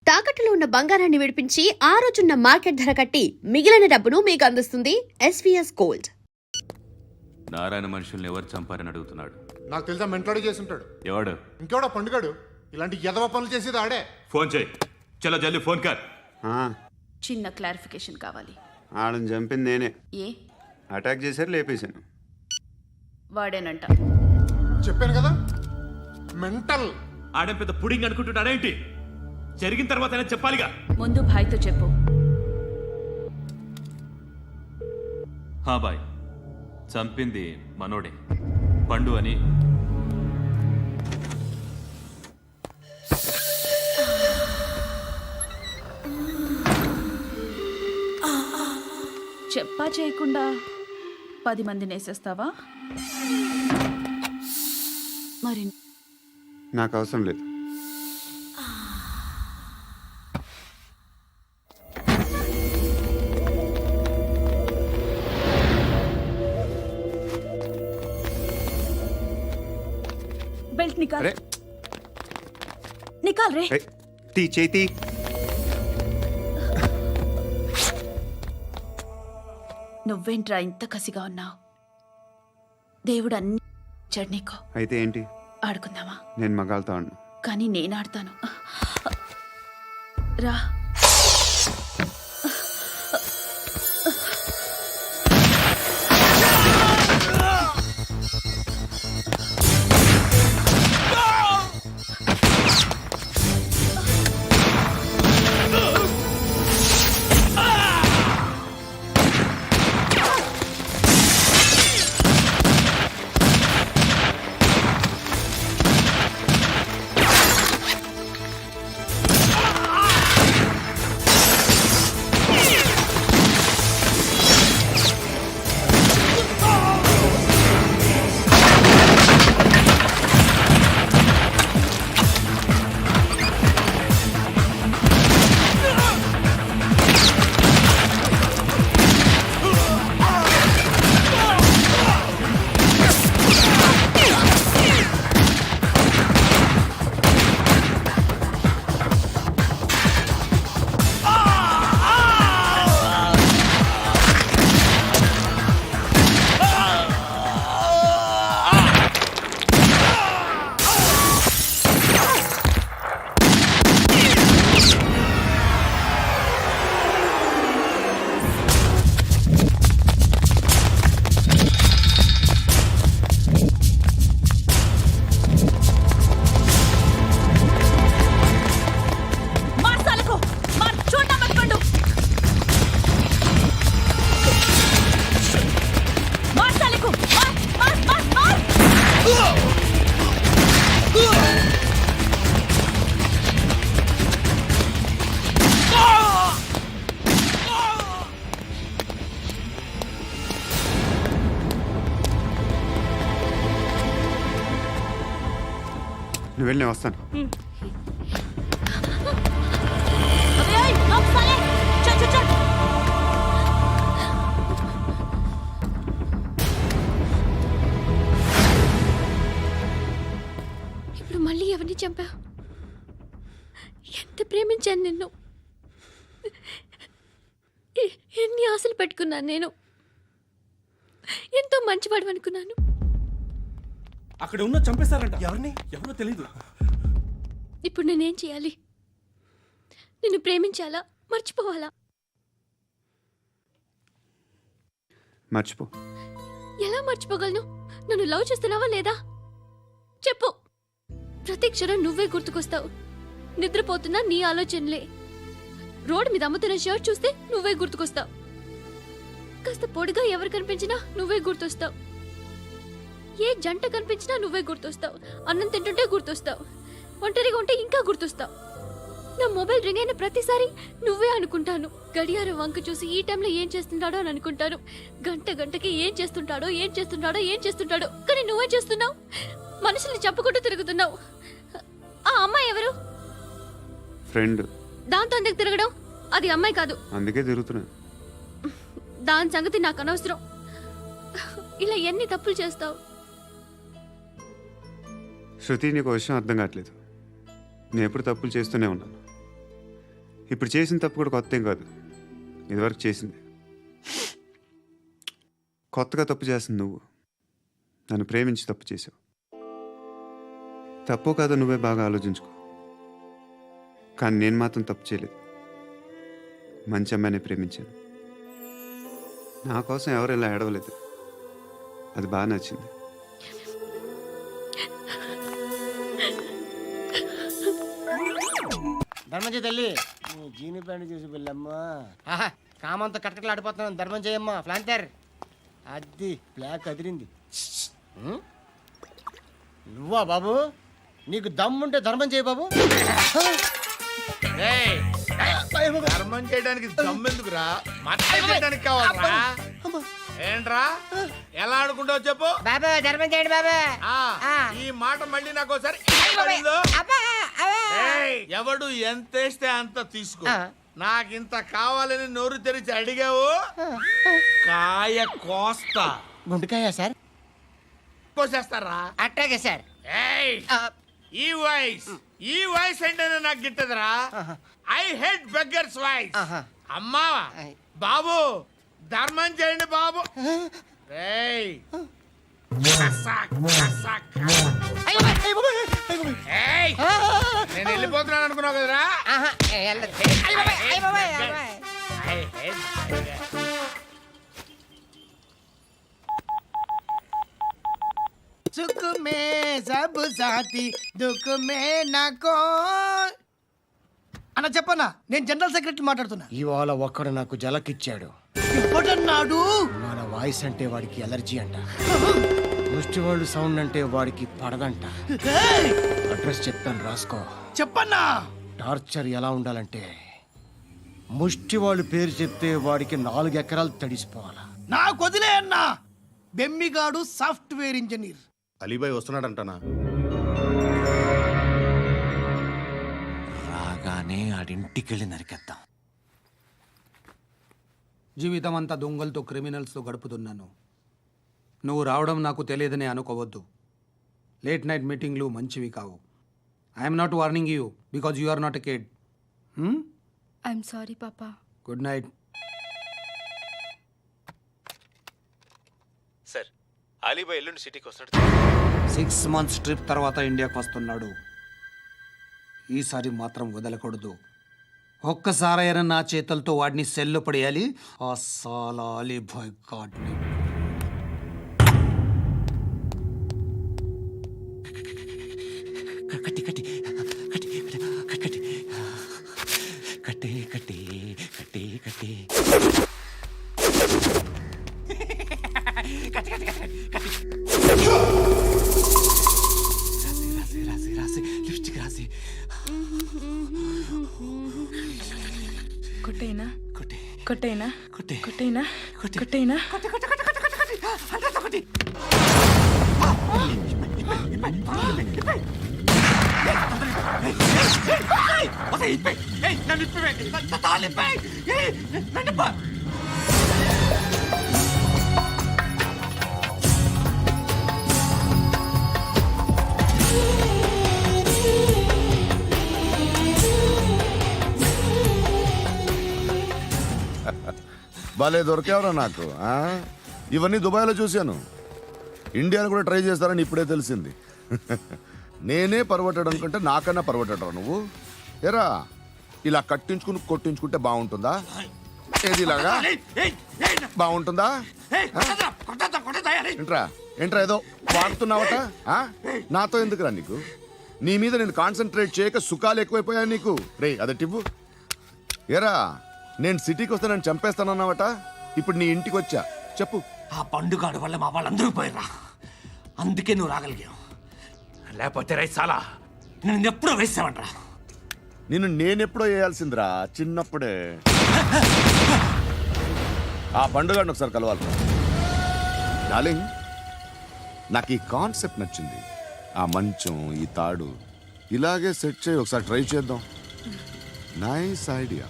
తాకట్టులో ఉన్న బంగారాన్ని విడిపించి ఆ రోజున్న మార్కెట్ ధర కట్టి మిగిలిన డబ్బును మీకు అందిస్తుంది ఎస్వీఎస్ గోల్డ్. నారాయణ మనుషుల్ని ఎవరు చంపారని అడుగుతున్నాడు. నాకు తెలుసా మెంటలాడు చేసి ఉంటాడు. ఎవడు? ఇంకెవడో పండుగాడు. ఇలాంటి ఎదవ పనులు చేసేది ఆడే. ఫోన్ చేయి. చలో జల్దీ ఫోన్ కర్. చిన్న క్లారిఫికేషన్ కావాలి. ఆడని చంపింది నేనే. ఏ అటాక్ చేశారు, లేపేశాను. వాడేనంట. చెప్పాను కదా మెంటల్. ఆడే పెద్ద పుడింగ్ అనుకుంటున్నాడేంటి? జరిగిన తర్వాత అయినా చెప్పాలిగా. ముందు భాయ్తో చెప్పు. హా బాయ్, చంపింది మనోడే, పండు అని. చెప్పా చేయకుండా 10 మందిని వేసేస్తావా? మరి నాకు అవసరం లేదు. బెల్ట్ నికాల్. అరే నికాల్ రే. తీ చేతి. నువ్వేంట్రా ఇంత కసిగా ఉన్నావు? దేవుడు అన్ని ఇచ్చాడు నీకు. అయితే ఏంటి? ఆడుకుందామా? నేను మగాళ్ళతో ఆడను. కానీ నేను ఆడతాను. రా. నువ్వు వెళ్ళి నేను వస్తాను. ఇప్పుడు మళ్ళీ ఎవరిని చంపా? ఎంత ప్రేమించాను నిన్ను, ఎన్ని ఆశలు పెట్టుకున్నాను. నేను ఎంతో మంచివాడు అనుకున్నాను. అక్కడ ఉన్న చంపేస్తారంట. ఎవరిని? ఎవరో తెలీదు. ఇప్పుడు నేనేం చేయాలి? నిన్ను ప్రేమించాలా, మర్చిపోవాలా? మర్చిపో. ఎలా మర్చిపోగలను? నన్ను లవ్ చేస్తున్నావా లేదా చెప్పు. ప్రతి క్షణం నువ్వే గుర్తుకొస్తావు. నిద్రపోతున్నా నీ ఆలోచనలే. రోడ్డు మీద అమ్ముతున్న షర్ట్ చూస్తే నువ్వే గుర్తుకొస్తావు. కాస్త పొడిగా ఎవరు కనిపించినా నువ్వే గుర్తొస్తావు. ఏ జంట కనిపించినా నువ్వే గుర్తొస్తావు. అన్నం తింటుంటే గుర్తొస్తావు. ఒంటరిగా ఉంటే ఇంకా గుర్తొస్తావు. నా మొబైల్ రింగ్ అయిన ప్రతిసారి నువ్వే అనుకుంటాను. గడియారం వంక చూసి ఈ టైంలో ఏం చేస్తుంటాడో అని అనుకుంటాను. గంటకి ఏం చేస్తుంటాడో కానీ నువ్వే చేస్తున్నావు. మనుషుల్ని చంపుకుంటూ తిరుగుతున్నావు. ఆ అమ్మాయి ఎవరు? ఫ్రెండ్. దాంతో ఎందుకు తిరగడం? అది అమ్మాయి కాదు. అందుకే తిరుగుతున్నా. దాని సంగతి నాకు అనవసరం. ఇలా ఎన్ని తప్పులు చేస్తావు? శృతి, నీకు విషయం అర్థం కావట్లేదు. నేను ఎప్పుడు తప్పులు చేస్తూనే ఉన్నాను. ఇప్పుడు చేసిన తప్పు కూడా కొత్త ఏం కాదు, ఇదివరకు చేసింది. కొత్తగా తప్పు చేస్తుంది నువ్వు. నన్ను ప్రేమించి తప్పు చేసావు. తప్పో కాదో నువ్వే బాగా ఆలోచించుకో. కానీ నేను మాత్రం తప్పు చేయలేదు. మంచి అమ్మాయిని ప్రేమించాను. నా కోసం ఎవరు ఇలా ఏడవలేదు. అది బాగా నచ్చింది. ధర్మం తల్లి జీని ప్యాంట్ చూసి వెళ్ళమ్మా. కామంతో కట్టకట్లాడిపోతున్నాను. ధర్మం చేయమ్మా. ఫ్లాంతర్ అది బ్లాక్ అదిరింది. నువ్వా బాబు? నీకు దమ్ముంటే ధర్మం చేయ బాబు. ధర్మం చేయడానికి దమ్మెందుకురా? మర్యాద చేయడానికి కావాలరా? ఏంట్రా ఎలా ఆడుకుంటావు చెప్పు. బాబా ధర్మం చేయండి బాబా. ఈ మాట మళ్ళీ నాకు ఒకసారి ఎవడు ఎంత వేస్తే అంత తీసుకో. నాకింత కావాలని నోరు తెరిచి అడిగావు, కాయ కోస్తా. గుండెకాయ సార్? కోసేస్తారా? అట్టాగే సార్. ఈ వాయిస్ అంటేనే నాకు గిట్టదురా. I hate beggars voice. అమ్మా బాబు ధర్మం చేయండి బాబు. ఏయ్ నేను వెళ్ళిపోతున్నాను అనుకున్నావు కదరా. సుఖ మే సబ్ సాథీ దుఃఖ మే నాకో. అన్న చెప్పన్నా, నేను జనరల్ సెక్రటరీ మాట్లాడుతున్నా. ఇవాళ ఒక్కడు నాకు జలకిచ్చాడు. ఇప్పుడన్నాడు మన వాయిస్ అంటే వాడికి ఎలర్జీ అంట. ముష్టి వాళ్ళు సౌండ్ అంటే వాడికి పడదంట. అడ్రస్ చెప్తాను రాసుకో. చెప్పన్నా. టార్చర్ ఎలా ఉండాలంటే ముష్టి వాళ్ళు పేరు చెప్తే వాడికి 4 ఎకరాలు తడిసిపోవాలా. నాకు వదిలే అన్నా. బెమ్మిగాడు సాఫ్ట్వేర్ ఇంజనీర్. అలీబాయ్ వస్తున్నాడంటనా? రాగానే ఆడింటికెళ్ళి నరికేద్దాం. జీవితం అంతా దొంగలతో క్రిమినల్స్తో గడుపుతున్నాను. నువ్వు రావడం నాకు తెలియదని అనుకోవద్దు. లేట్ నైట్ మీటింగ్లు మంచివి కావు. I'm not warning you because you are not a kid. I'm sorry పాపా. Good night. సార్, అలీబాయ్ ఎల్లుండి సిటీకి వస్తాడు. 6 months ట్రిప్ తర్వాత ఇండియాకి వస్తున్నాడు. ఈసారి మాత్రం వదలకూడదు. ఒక్కసారైనా నా చేతులతో వాడిని సెల్లు పడేయాలి. ఆ సాలా అలీబాయ్ గాడ్ని. కట్టి కట్టి కట్టి కట్టి కట్టి కట్టి కట్టి కట్టి రాసి రాసి రాసి లిప్స్టిక్ రాసి కొట్టేనా కొట్టి కొట్టేనా కొట్టి కొట్టేనా కొట్టి కొట్టేనా కొట్టి కొట్టి కొట్టి కొట్టి కొట్టి అంతా కొట్టి. భలే దొరికేవరా నాకు. ఇవన్నీ దుబాయ్లో చూశాను. ఇండియాలో కూడా ట్రై చేస్తారని ఇప్పుడే తెలిసింది. నేనే పర్వటాడు అనుకుంటే నాకన్నా పర్వటాడు నువ్వు. ఎరా ఇలా కట్టించుకుని కొట్టించుకుంటే బాగుంటుందా? ఏది ఇలాగా బాగుంటుందా? ఏంట్రా ఏంట్రా ఏదో వాడుతున్నావట? నాతో ఎందుకురా నీకు? నీ మీద నేను కాన్సన్ట్రేట్ చేయక సుఖాలు ఎక్కువైపోయా నీకు. రే అదటివ్వు. ఎరా నేను సిటీకి వస్తే నన్ను చంపేస్తానన్నావట. ఇప్పుడు నీ ఇంటికి వచ్చా. చెప్పు. ఆ పండుగాడు వల్ల మా వాళ్ళందరూ పోయిరా. అందుకే నువ్వు రాగలిగావు. లేకపోతే రైసాలా నేను ఎప్పుడో వేసామంటరా. నిన్ను నేనెప్పుడో వేయాల్సిందిరా, చిన్నప్పుడే. ఆ పండుగను ఒకసారి కలవాలి డార్లింగ్. నాకు ఈ కాన్సెప్ట్ నచ్చింది. ఆ మంచం, ఈ తాడు ఇలాగే సెట్ చేయి. ఒకసారి ట్రై చేద్దాం. Nice idea.